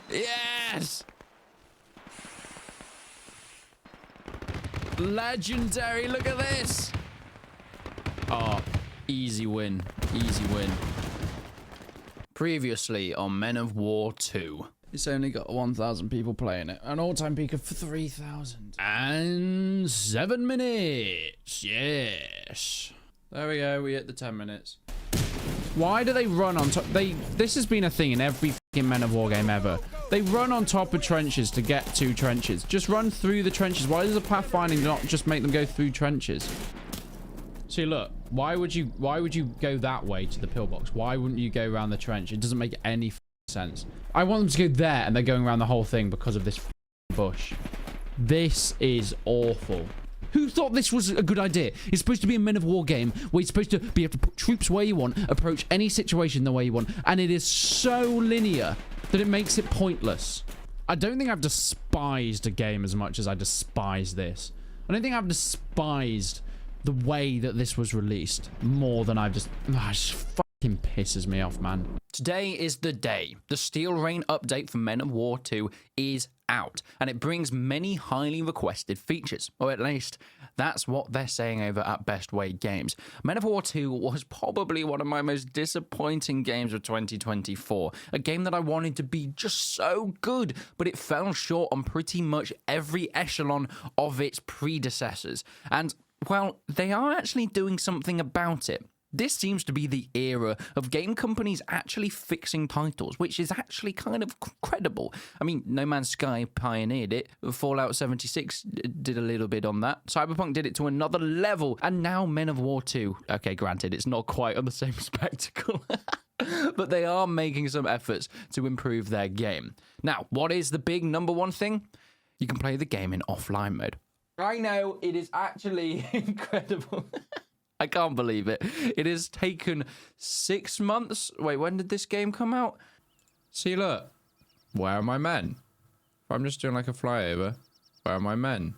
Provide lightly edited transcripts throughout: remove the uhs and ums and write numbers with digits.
Yes! Legendary, look at this! Oh, easy win. Easy win. Previously on Men of War 2. It's only got 1,000 people playing it. An all-time peak of 3,000. And 7 minutes. Yes. There we go. We hit the 10 minutes. Why do they run on top? This has been a thing in every fucking Men of War game ever. They run on top of trenches to get to trenches. Just run through the trenches. Why does the pathfinding not just make them go through trenches? See, look. Why would you go that way to the pillbox? Why wouldn't you go around the trench? It doesn't make any sense. I want them to go there and they're going around the whole thing because of this bush. This is awful. Who thought this was a good idea? It's supposed to be a Men of War game where you're supposed to be able to put troops where you want, approach any situation the way you want, and it is so linear that it makes it pointless. I don't think I've despised a game as much as I despise this. I don't think I've despised the way that this was released more than I've just... it just fucking pisses me off, man. Today is the day. The Steel Rain update for Men of War 2 is out, and it brings many highly requested features, or at least that's what they're saying over at Best Way Games. Men of War 2 was probably one of my most disappointing games of 2024, a game that I wanted to be just so good, but it fell short on pretty much every echelon of its predecessors, and well, they are actually doing something about it. This seems to be the era of game companies actually fixing titles, which is actually kind of credible. I mean, No Man's Sky pioneered it. Fallout 76 did a little bit on that. Cyberpunk did it to another level. And now Men of War 2. Okay, granted, it's not quite on the same spectacle. But they are making some efforts to improve their game. Now, what is the big number one thing? You can play the game in offline mode. I know, it is actually incredible. I can't believe it. It has taken 6 months. Wait, when did this game come out? See, look. Where are my men? If I'm just doing like a flyover, where are my men?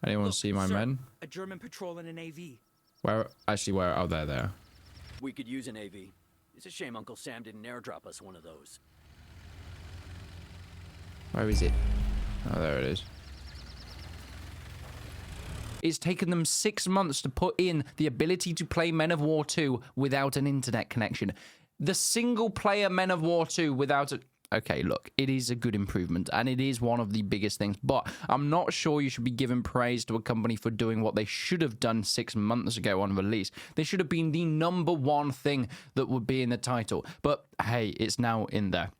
Anyone see my men? A German patrol in an AV. Where? Actually, where? Oh, there they are. We could use an AV. It's a shame Uncle Sam didn't airdrop us one of those. Where is it? Oh, there it is. It's taken them 6 months to put in the ability to play Men of War 2 without an internet connection. The single-player Men of War 2 without a... Okay, look, it is a good improvement, and it is one of the biggest things, but I'm not sure you should be giving praise to a company for doing what they should have done 6 months ago on release. They should have been the number one thing that would be in the title, but hey, it's now in there.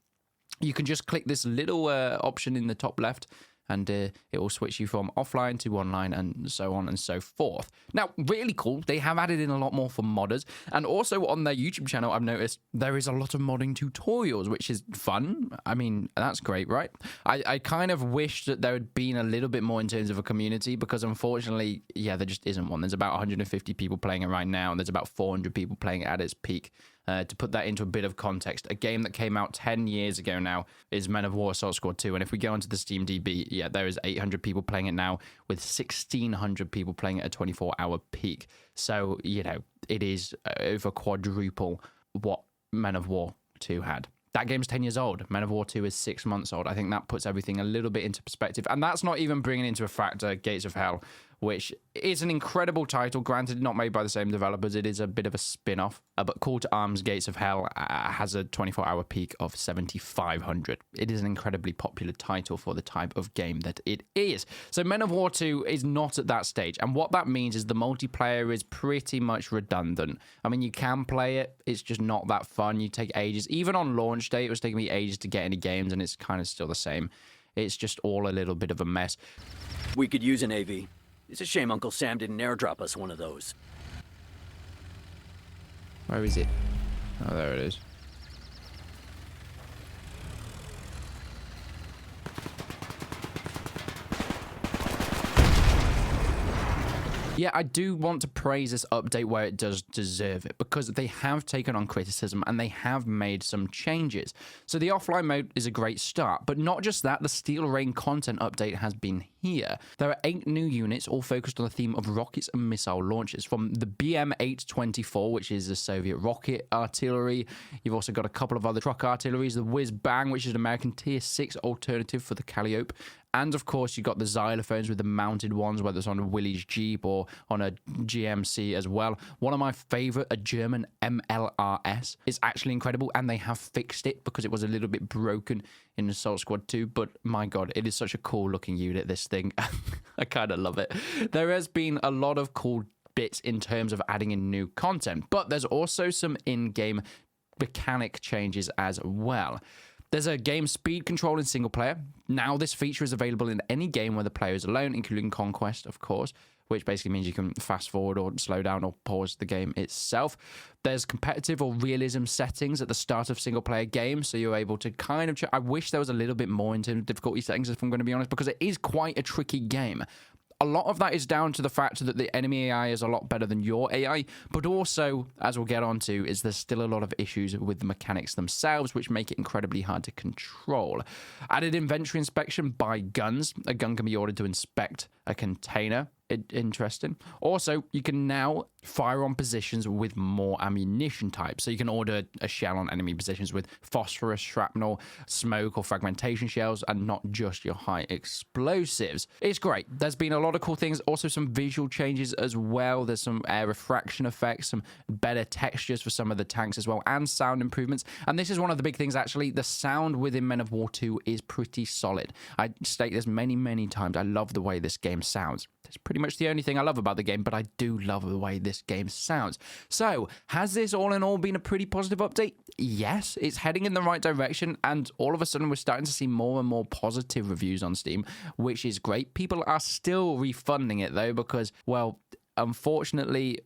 You can just click this little option in the top left, and it will switch you from offline to online and so on and so forth. Now, really cool. They have added in a lot more for modders. And also on their YouTube channel, I've noticed there is a lot of modding tutorials, which is fun. I mean, that's great, right? I kind of wish that there had been a little bit more in terms of a community because unfortunately, yeah, there just isn't one. There's about 150 people playing it right now, and there's about 400 people playing it at its peak. To put that into a bit of context, a game that came out 10 years ago now is Men of War Assault Squad 2. And if we go onto the Steam DB, yeah, there is 800 people playing it now with 1,600 people playing it at a 24-hour peak. So, you know, it is over quadruple what Men of War 2 had. That game's 10 years old. Men of War 2 is 6 months old. I think that puts everything a little bit into perspective. And that's not even bringing into a factor Gates of Hell, which is an incredible title. Granted, not made by the same developers. It is a bit of a spin-off. But Call to Arms Gates of Hell has a 24-hour peak of 7,500. It is an incredibly popular title for the type of game that it is. So Men of War 2 is not at that stage. And what that means is the multiplayer is pretty much redundant. I mean, you can play it. It's just not that fun. You take ages. Even on launch day, it was taking me ages to get any games, and it's kind of still the same. It's just all a little bit of a mess. We could use an AV. It's a shame Uncle Sam didn't airdrop us one of those. Where is it? Oh, there it is. yeah, I do want to praise this update where it does deserve it, because they have taken on criticism and they have made some changes. So the offline mode is a great start, but not just that, the Steel Rain content update has been here. There are 8 new units, all focused on the theme of rockets and missile launches, from the BM-824, which is the Soviet rocket artillery. You've also got a couple of other truck artilleries, the Whiz Bang, which is an American Tier 6 alternative for the Calliope. And of course, you've got the xylophones with the mounted ones, whether it's on a Willys Jeep or on a GMC as well. One of my favorite, a German MLRS, is actually incredible, and they have fixed it because it was a little bit broken in Assault Squad 2. But my God, it is such a cool looking unit, this thing. I kind of love it. There has been a lot of cool bits in terms of adding in new content, but there's also some in-game mechanic changes as well. There's a game speed control in single player. Now this feature is available in any game where the player is alone, including Conquest, of course, which basically means you can fast forward or slow down or pause the game itself. There's competitive or realism settings at the start of single player games, so you're able to kind of I wish there was a little bit more in terms of difficulty settings, if I'm going to be honest, because it is quite a tricky game. A lot of that is down to the fact that the enemy AI is a lot better than your AI, but also, as we'll get onto, is there's still a lot of issues with the mechanics themselves, which make it incredibly hard to control. Added inventory inspection by guns. A gun can be ordered to inspect a container. Interesting. Also, you can now fire on positions with more ammunition types. So you can order a shell on enemy positions with phosphorus, shrapnel, smoke, or fragmentation shells, and not just your high explosives. It's great. There's been a lot of cool things. Also, some visual changes as well. There's some air refraction effects, some better textures for some of the tanks as well, and sound improvements. And this is one of the big things, actually. The sound within Men of War 2 is pretty solid. I state this many, many times. I love the way this game sounds. It's pretty much the only thing I love about the game, but I do love the way this game sounds. So, has this all in all been a pretty positive update? Yes, it's heading in the right direction, and all of a sudden we're starting to see more and more positive reviews on Steam, which is great. People are still refunding it, though, because, well, unfortunately,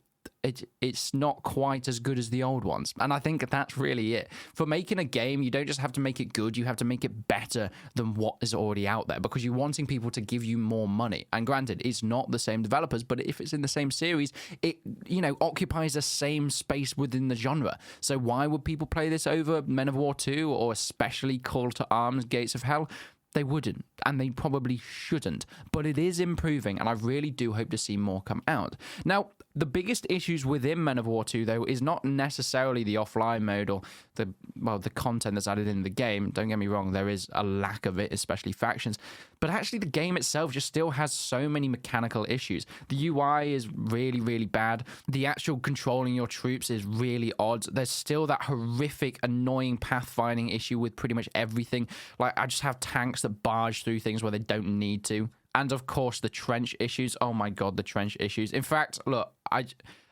it's not quite as good as the old ones. And I think that's really it. For making a game, you don't just have to make it good, you have to make it better than what is already out there, because you're wanting people to give you more money. And granted, it's not the same developers, but if it's in the same series, it, you know, occupies the same space within the genre. So why would people play this over Men of War 2 or especially Call to Arms, Gates of Hell? They wouldn't, and they probably shouldn't, but it is improving, and I really do hope to see more come out. Now, the biggest issues within Men of War 2, though, is not necessarily the offline mode or the content that's added in the game. Don't get me wrong, there is a lack of it, especially factions, but actually the game itself just still has so many mechanical issues. The UI is really, really bad. The actual controlling your troops is really odd. There's still that horrific, annoying pathfinding issue with pretty much everything. Like, I just have tanks that barge through things where they don't need to. And of course, the trench issues. Oh my God, the trench issues. In fact, look,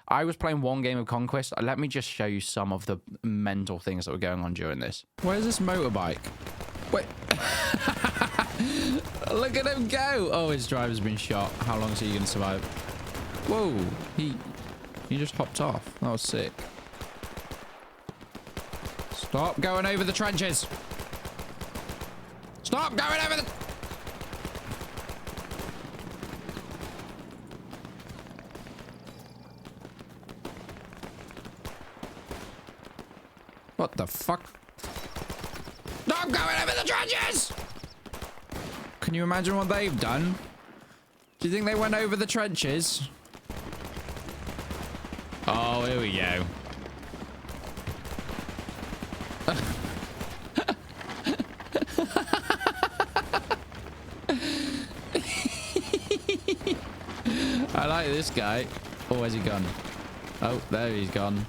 I was playing one game of Conquest. Let me just show you some of the mental things that were going on during this. Where's this motorbike? Wait. Look at him go. Oh, his driver's been shot. How long is he going to survive? Whoa. He just hopped off. That was sick. Stop going over the trenches. Stop going over the... What the fuck? Stop going over the trenches! Can you imagine what they've done? Do you think they went over the trenches? Oh, here we go. I like this guy. Oh, where's he gone? Oh, there he's gone.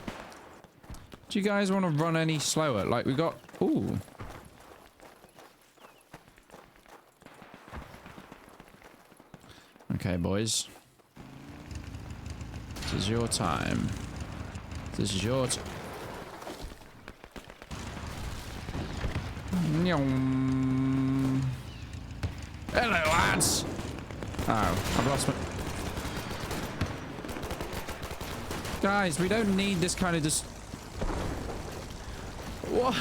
Do you guys want to run any slower? Like, we got... Ooh. Okay, boys. This is your time. This is your time. Hello, lads! Oh, I've lost my... Guys, we don't need this kind of just... What?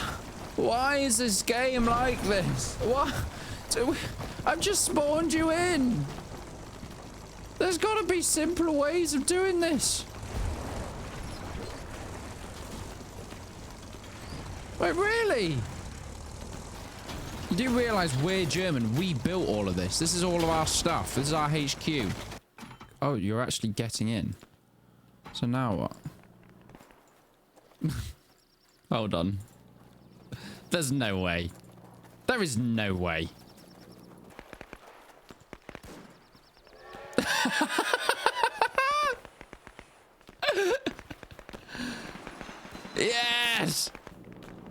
Why is this game like this? What? I've just spawned you in. There's got to be simpler ways of doing this. Wait, really? You do realise we're German. We built all of this. This is all of our stuff. This is our HQ. Oh, you're actually getting in. So now what? Hold on. There's no way. There is no way. Yes!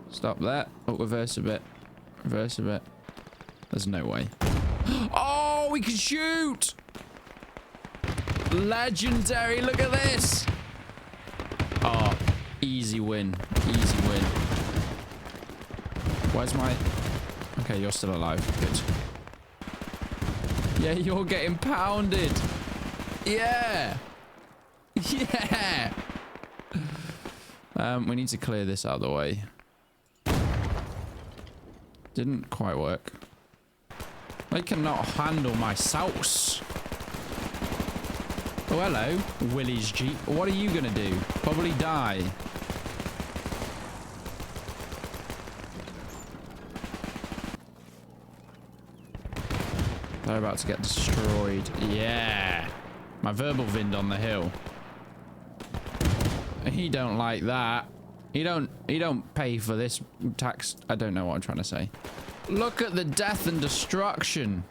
Stop that. Oh, reverse a bit. Reverse a bit. There's no way. Oh, we can shoot! Legendary. Look at this. Oh, easy win. Easy win. Where's my... Okay, you're still alive. Good. Yeah, you're getting pounded. Yeah. Yeah. We need to clear this out of the way. Didn't quite work. They cannot handle my sauce. Oh, hello, Willie's Jeep. What are you gonna do? Probably die. They're about to get destroyed. Yeah. My verbal vind on the hill. He don't like that. He don't pay for this tax. I don't know what I'm trying to say. Look at the death and destruction.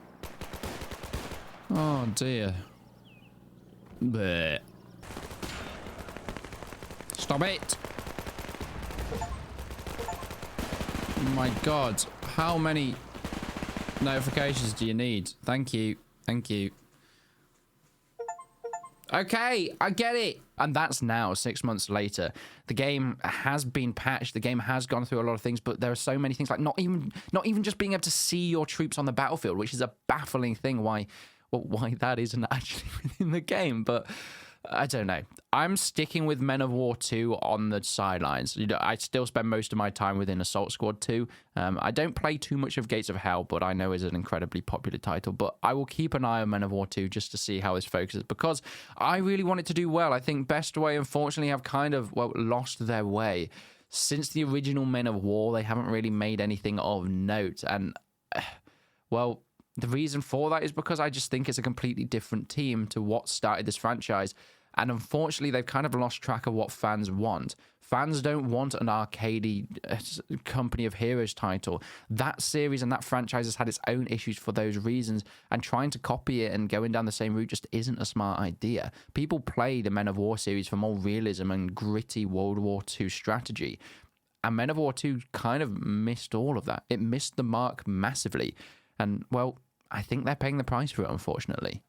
Oh dear. Blech. Stop it. Oh my god. How many notifications do you need? Thank you. Thank you. Okay, I get it. And that's now 6 months later. The game has been patched. The game has gone through a lot of things, but there are so many things like not even just being able to see your troops on the battlefield, which is a baffling thing. Why that isn't actually within the game, but I don't know. I'm sticking with Men of War 2 on the sidelines. You know, I still spend most of my time within Assault Squad 2. I don't play too much of Gates of Hell, but I know it's an incredibly popular title. But I will keep an eye on Men of War 2 just to see how this focuses, because I really want it to do well. I think Bestway, unfortunately, have kind of, well, lost their way. Since the original Men of War, they haven't really made anything of note. And, well, the reason for that is because I just think it's a completely different team to what started this franchise. And unfortunately, they've kind of lost track of what fans want. Fans don't want an arcadey Company of Heroes title. That series and that franchise has had its own issues for those reasons, and trying to copy it and going down the same route just isn't a smart idea. People play the Men of War series for more realism and gritty World War II strategy. And Men of War 2 kind of missed all of that. It missed the mark massively. And, well, I think they're paying the price for it, unfortunately.